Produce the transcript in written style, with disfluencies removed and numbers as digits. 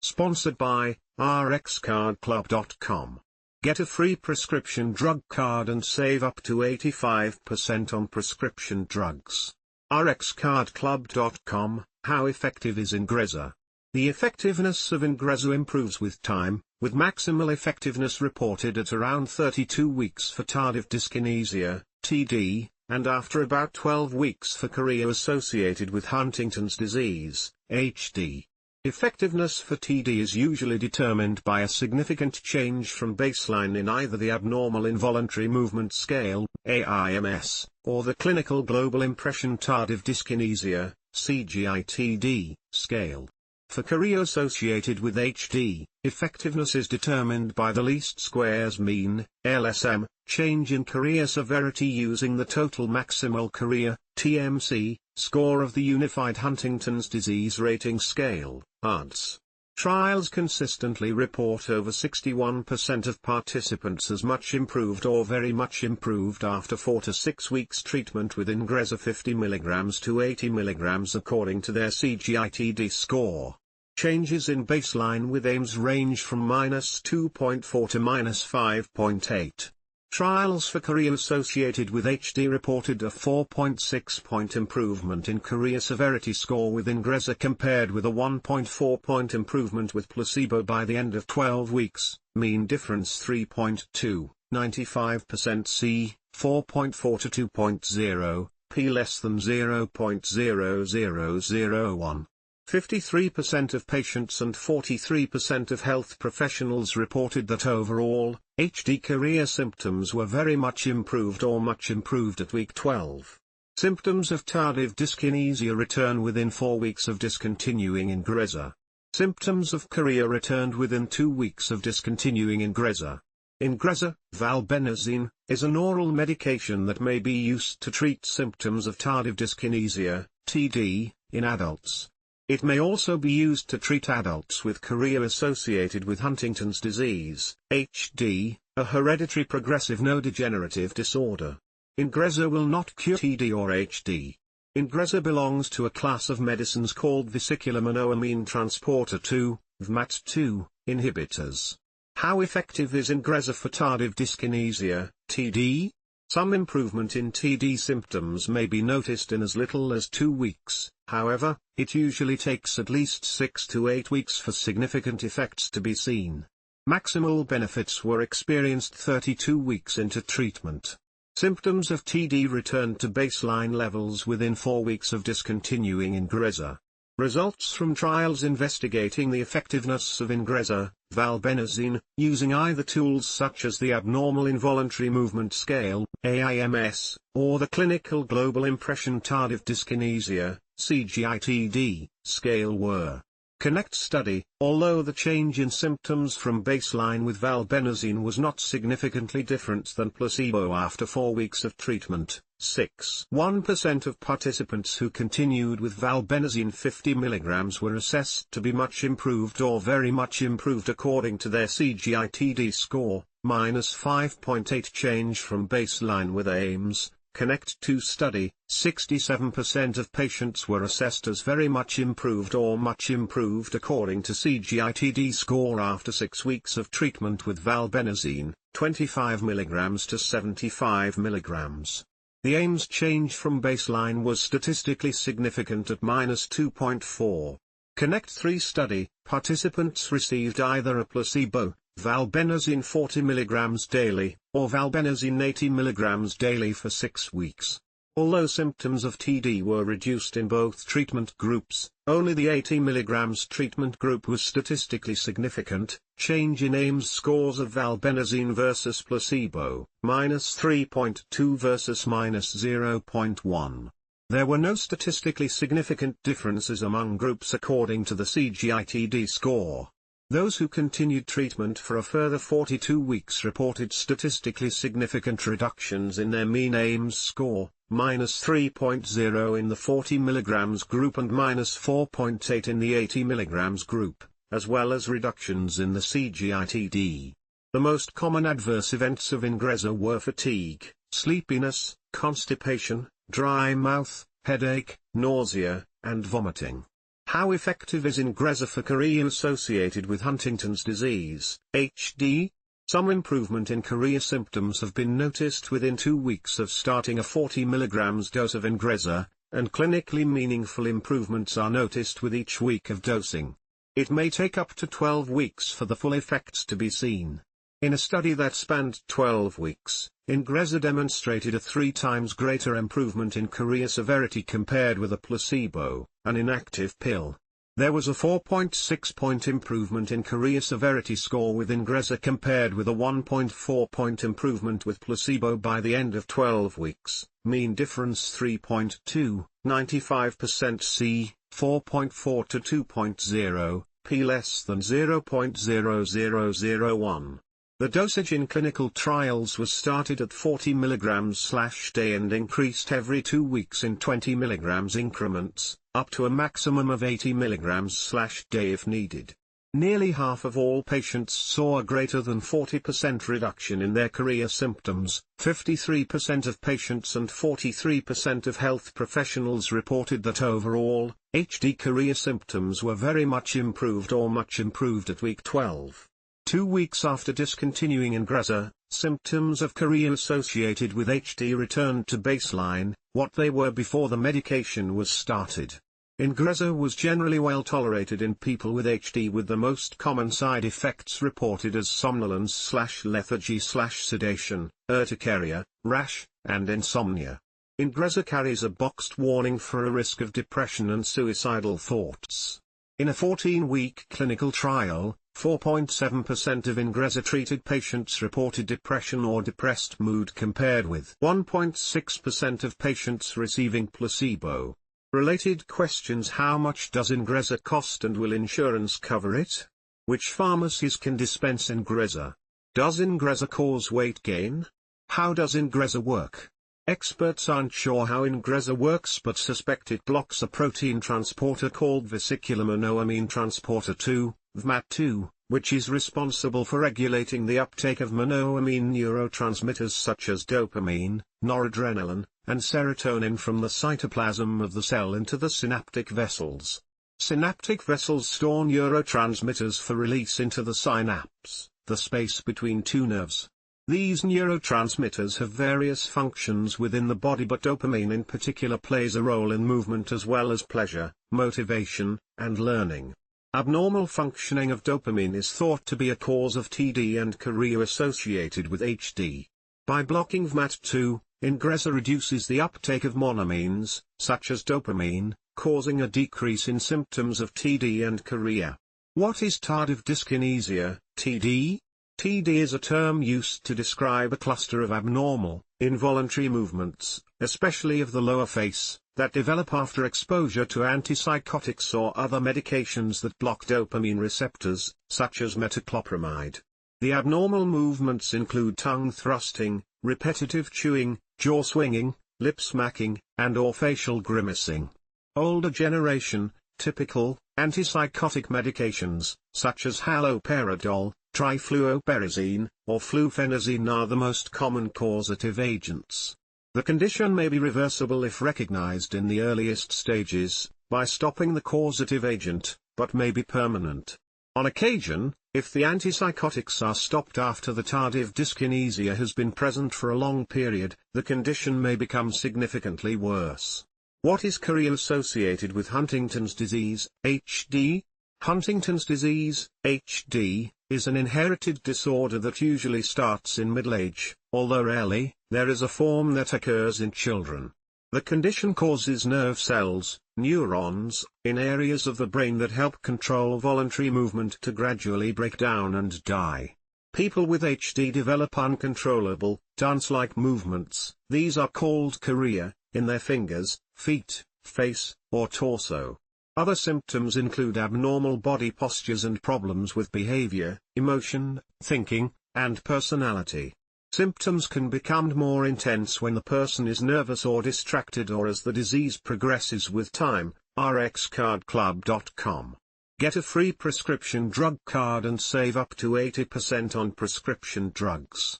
Sponsored by RxCardClub.com. Get a free prescription drug card and save up to 85% on prescription drugs. RxCardClub.com. How effective is Ingrezza? The effectiveness of Ingrezza improves with time, with maximal effectiveness reported at around 32 weeks for tardive dyskinesia, TD, and after about 12 weeks for chorea associated with Huntington's disease, HD. Effectiveness for TD is usually determined by a significant change from baseline in either the Abnormal Involuntary Movement Scale, AIMS, or the Clinical Global Impression-Tardive Dyskinesia, CGITD, scale. For chorea associated with HD, effectiveness is determined by the least squares mean, LSM, change in chorea severity using the Total Maximal Chorea TMC, score of the Unified Huntington's Disease Rating Scale, UHDRS. Trials consistently report over 61% of participants as much improved or very much improved after 4 to 6 weeks treatment with Ingrezza 50 mg to 80 mg according to their CGITD score. Changes in baseline with AIMS range from -2.4 to -5.8. Trials for chorea associated with HD reported a 4.6-point improvement in chorea severity score with Ingrezza compared with a 1.4-point improvement with placebo by the end of 12 weeks, mean difference 3.2, 95% C, 4.4 to 2.0, p less than 0.0001. 53% of patients and 43% of health professionals reported that overall, HD chorea symptoms were very much improved or much improved at week 12. Symptoms of tardive dyskinesia return within 4 weeks of discontinuing Ingrezza. Symptoms of chorea returned within 2 weeks of discontinuing Ingrezza. Ingrezza, valbenazine, is an oral medication that may be used to treat symptoms of tardive dyskinesia, TD, in adults. It may also be used to treat adults with chorea associated with Huntington's disease, HD, a hereditary progressive neurodegenerative disorder. Ingrezza will not cure TD or HD. Ingrezza belongs to a class of medicines called vesicular monoamine transporter 2, VMAT2, inhibitors. How effective is Ingrezza for tardive dyskinesia, TD? Some improvement in TD symptoms may be noticed in as little as 2 weeks, however, it usually takes at least 6 to 8 weeks for significant effects to be seen. Maximal benefits were experienced 32 weeks into treatment. Symptoms of TD returned to baseline levels within 4 weeks of discontinuing Ingrezza. Results from trials investigating the effectiveness of Ingrezza, valbenazine, using either tools such as the Abnormal Involuntary Movement Scale, AIMS, or the Clinical Global Impression-Tardive Dyskinesia, CGITD, scale were. KINECT study, although the change in symptoms from baseline with valbenazine was not significantly different than placebo after 4 weeks of treatment, 1% of participants who continued with valbenazine 50 mg were assessed to be much improved or very much improved according to their CGITD score, -5.8 change from baseline with AIMSKINECT study, 67% of patients were assessed as very much improved or much improved according to CGITD score after 6 weeks of treatment with valbenazine, 25 mg to 75 mg. The AIMS change from baseline was statistically significant at -2.4. KINECT study, participants received either a placebo, valbenazine 40 mg daily, or valbenazine 80 mg daily for 6 weeks. Although symptoms of TD were reduced in both treatment groups, only the 80 mg treatment group was statistically significant. Change in AIMS scores of valbenazine versus placebo, -3.2 versus -0.1. There were no statistically significant differences among groups according to the CGITD score. Those who continued treatment for a further 42 weeks reported statistically significant reductions in their mean AIMS score, -3.0 in the 40 mg group and -4.8 in the 80 mg group, as well as reductions in the CGITD. The most common adverse events of Ingrezza were fatigue, sleepiness, constipation, dry mouth, headache, nausea, and vomiting. How effective is Ingrezza for chorea associated with Huntington's disease, HD? Some improvement in chorea symptoms have been noticed within 2 weeks of starting a 40 mg dose of Ingrezza, and clinically meaningful improvements are noticed with each week of dosing. It may take up to 12 weeks for the full effects to be seen. In a study that spanned 12 weeks, Ingrezza demonstrated a 3 times greater improvement in chorea severity compared with a placebo, an inactive pill. There was a 4.6-point improvement in chorea severity score with Ingrezza compared with a 1.4-point improvement with placebo by the end of 12 weeks, mean difference 3.2, 95% C, 4.4 to 2.0, P less than 0.0001. The dosage in clinical trials was started at 40 mg/day and increased every 2 weeks in 20 mg increments, up to a maximum of 80 mg/day if needed. Nearly half of all patients saw a greater than 40% reduction in their chorea symptoms. 53% of patients and 43% of health professionals reported that overall, HD chorea symptoms were very much improved or much improved at week 12. 2 weeks after discontinuing Ingrezza, symptoms of chorea associated with HD returned to baseline, what they were before the medication was started. Ingrezza was generally well tolerated in people with HD, with the most common side effects reported as somnolence/lethargy/sedation, urticaria, rash, and insomnia. Ingrezza carries a boxed warning for a risk of depression and suicidal thoughts. In a 14-week clinical trial, 4.7% of Ingrezza-treated patients reported depression or depressed mood compared with 1.6% of patients receiving placebo. Related questions: how much does Ingrezza cost and will insurance cover it? Which pharmacies can dispense Ingrezza? Does Ingrezza cause weight gain? How does Ingrezza work? Experts aren't sure how Ingrezza works but suspect it blocks a protein transporter called vesicular monoamine transporter 2, VMAT2, which is responsible for regulating the uptake of monoamine neurotransmitters such as dopamine, noradrenaline, and serotonin from the cytoplasm of the cell into the synaptic vessels. Synaptic vessels store neurotransmitters for release into the synapse, the space between two nerves. These neurotransmitters have various functions within the body, but dopamine in particular plays a role in movement as well as pleasure, motivation, and learning. Abnormal functioning of dopamine is thought to be a cause of TD and chorea associated with HD. By blocking VMAT2, Ingrezza reduces the uptake of monoamines, such as dopamine, causing a decrease in symptoms of TD and chorea. What is tardive dyskinesia, TD? TD is a term used to describe a cluster of abnormal, involuntary movements, especially of the lower face, that develop after exposure to antipsychotics or other medications that block dopamine receptors, such as metoclopramide. The abnormal movements include tongue thrusting, repetitive chewing, jaw swinging, lip smacking, and/or facial grimacing. Older generation, typical, antipsychotic medications, such as haloperidol, trifluoperazine, or fluphenazine are the most common causative agents. The condition may be reversible if recognized in the earliest stages, by stopping the causative agent, but may be permanent. On occasion, if the antipsychotics are stopped after the tardive dyskinesia has been present for a long period, the condition may become significantly worse. What is chorea associated with Huntington's disease, HD? Huntington's disease, HD, is an inherited disorder that usually starts in middle age, although rarely, there is a form that occurs in children. The condition causes nerve cells, neurons, in areas of the brain that help control voluntary movement to gradually break down and die. People with HD develop uncontrollable, dance-like movements. These are called chorea, in their fingers, feet, face, or torso. Other symptoms include abnormal body postures and problems with behavior, emotion, thinking, and personality. Symptoms can become more intense when the person is nervous or distracted or as the disease progresses with time. RxCardClub.com. Get a free prescription drug card and save up to 80% on prescription drugs.